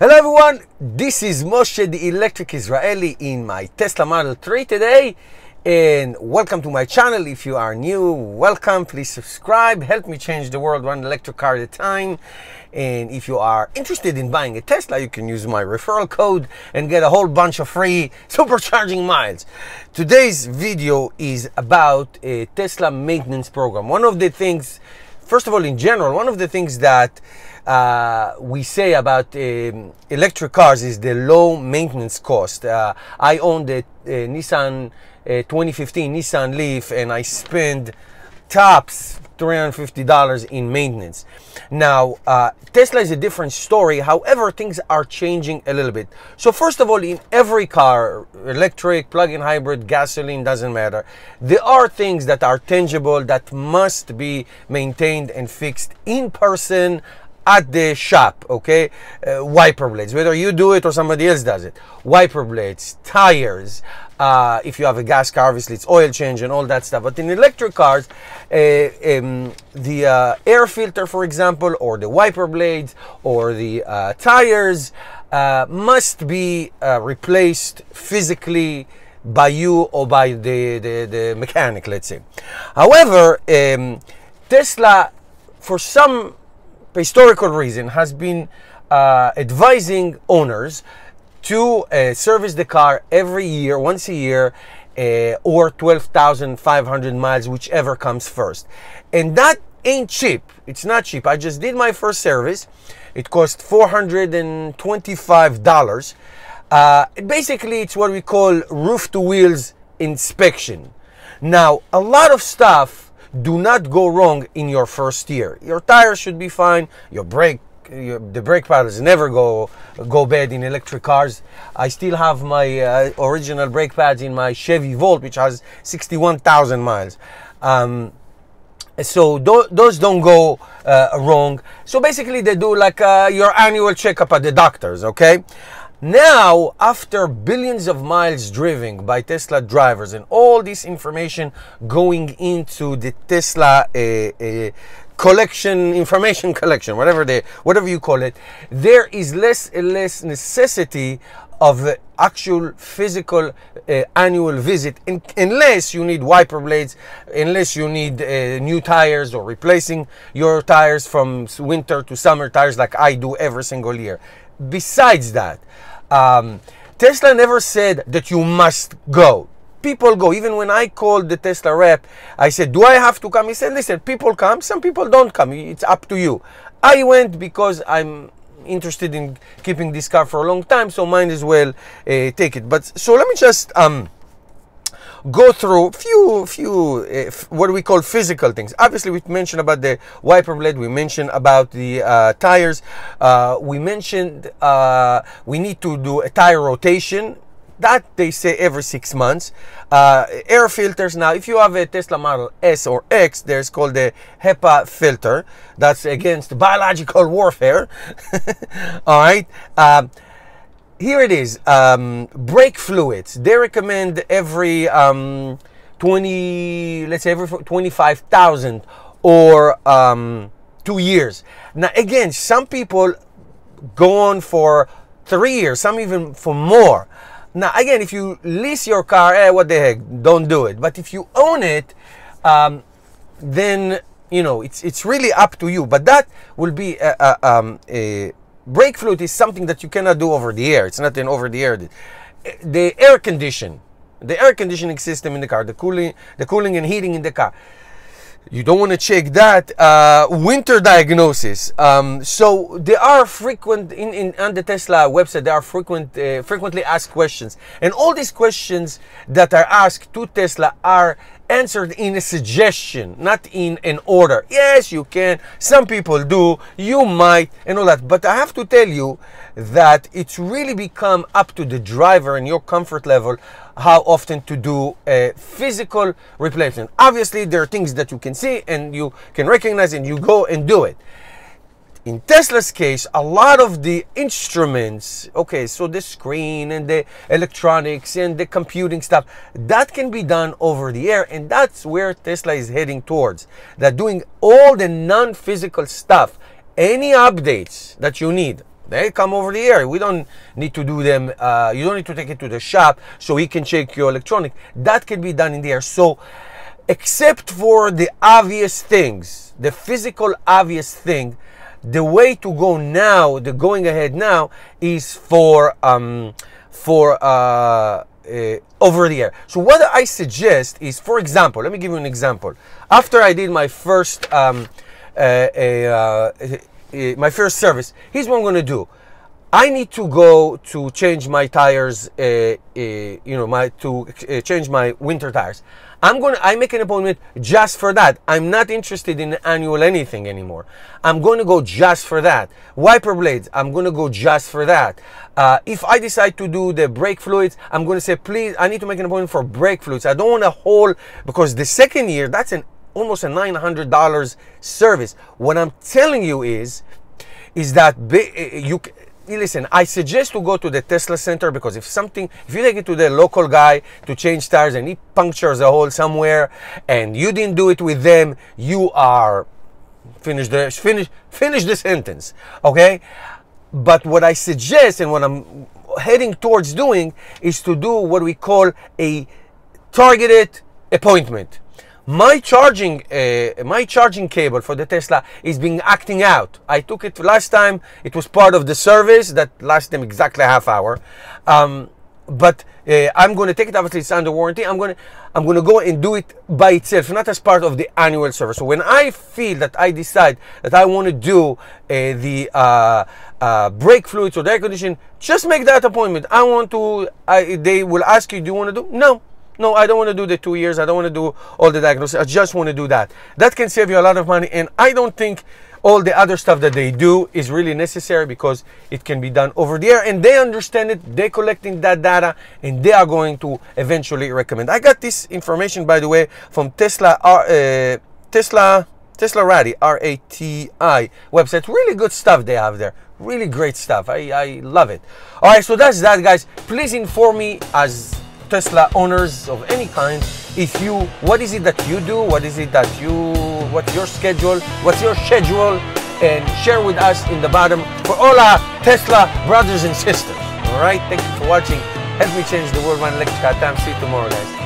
Hello everyone, this is Moshe the Electric Israeli in my Tesla Model 3 today, and welcome to my channel. If you are new, welcome, please subscribe, help me change the world one electric car at a time. And if you are interested in buying a Tesla, you can use my referral code and get a whole bunch of free supercharging miles. Today's video is about a Tesla maintenance program. One of the things, first of all, in general, one of the things that we say about electric cars is the low maintenance cost. I own the Nissan 2015 Nissan Leaf, and I spend tops $350 in maintenance. Now, Tesla is a different story. However, things are changing a little bit. So first of all, in every car, electric, plug-in hybrid, gasoline, doesn't matter, there are things that are tangible that must be maintained and fixed in person at the shop, okay? Wiper blades, whether you do it or somebody else does it. Wiper blades, tires. If you have a gas car, obviously it's oil change and all that stuff. But in electric cars, the air filter, for example, or the wiper blades, or the tires must be replaced physically by you or by the mechanic, let's say. However, Tesla, for some historical reason, has been advising owners to service the car every year, once a year, or 12,500 miles, whichever comes first. And that ain't cheap. It's not cheap. I just did my first service. It cost $425. Basically, it's what we call roof to wheels inspection. Now, a lot of stuff do not go wrong in your first year. Your tires should be fine. Your the brake pads never go bad in electric cars. I still have my original brake pads in my Chevy Volt, which has 61,000 miles. So those don't go wrong. So basically, they do like your annual checkup at the doctors, okay? Now, after billions of miles driven by Tesla drivers and all this information going into the Tesla information collection, whatever you call it, there is less and less necessity of the actual physical annual visit, unless you need wiper blades, unless you need new tires or replacing your tires from winter to summer tires like I do every single year. Besides that, Tesla never said that you must go. People go. Even when I called the Tesla rep, I said, do I have to come? He said, listen, people come, some people don't come. It's up to you. I went because I'm interested in keeping this car for a long time, so might as well take it. But so let me just go through few what we call physical things. Obviously, we mentioned about the wiper blade. We mentioned about the tires. We mentioned we need to do a tire rotation. That they say every 6 months. Air filters. Now, if you have a Tesla Model S or X, there's called the HEPA filter. That's against biological warfare. All right. Here it is. Brake fluids. They recommend every let's say every 25,000 or 2 years. Now, again, some people go on for 3 years, some even for more. Now, again, if you lease your car, what the heck, don't do it. But if you own it, then, you know, it's really up to you. But that will be a brake fluid is something that you cannot do over the air. It's not an over the air. The air conditioning system in the car, the cooling and heating in the car, you don't want to check that. Winter diagnosis. So there are frequent on the Tesla website. There are frequently asked questions, and all these questions that are asked to Tesla are answered in a suggestion, not in an order. Yes, you can. Some people do. You might, and all that. But I have to tell you that it's really become up to the driver and your comfort level how often to do a physical replacement. Obviously, there are things that you can see and you can recognize, and you go and do it. In Tesla's case, a lot of the instruments, okay, so the screen and the electronics and the computing stuff, that can be done over the air, and that's where Tesla is heading towards. They're doing all the non-physical stuff, any updates that you need, They come over the air. We don't need to do them. You don't need to take it to the shop so he can check your electronic. That can be done in the air. So, except for the obvious things, the physical obvious thing, the way to go now, the going ahead now, is for over the air. So what I suggest is, for example, let me give you an example. After I did my first my first service, here's what I'm going to do. I need to go to change my tires, change my winter tires. I make an appointment just for that. I'm not interested in annual anything anymore. I'm going to go just for that. Wiper blades, I'm going to go just for that. If I decide to do the brake fluids, I'm going to say, please, I need to make an appointment for brake fluids. I don't want a whole, because the second year, that's almost a $900 service. What I'm telling you is that listen, I suggest to go to the Tesla center, because if you take it to the local guy to change tires and he punctures a hole somewhere and you didn't do it with them, you are finish the sentence, okay? But what I suggest and what I'm heading towards doing is to do what we call a targeted appointment. My charging cable for the Tesla is acting out. I took it last time. It was part of the service that lasted them exactly a half hour. But I'm going to take it, obviously it's under warranty. I'm going to go and do it by itself, not as part of the annual service. So when I feel that I decide that I want to do the brake fluids or the air conditioning, just make that appointment. They will ask you, do you want to do? No, I don't want to do the 2 years. I don't want to do all the diagnosis. I just want to do that. That can save you a lot of money. And I don't think all the other stuff that they do is really necessary, because it can be done over the air. And they understand it. They're collecting that data. And they are going to eventually recommend. I got this information, by the way, from Tesla Rati, R-A-T-I website. Really good stuff they have there. Really great stuff. I love it. All right, so that's that, guys. Please inform me as Tesla owners of any kind, what is it that you do, what's your schedule, and share with us in the bottom for all our Tesla brothers and sisters. All right, thank you for watching. Help me change the world one electric car time. See you tomorrow, guys.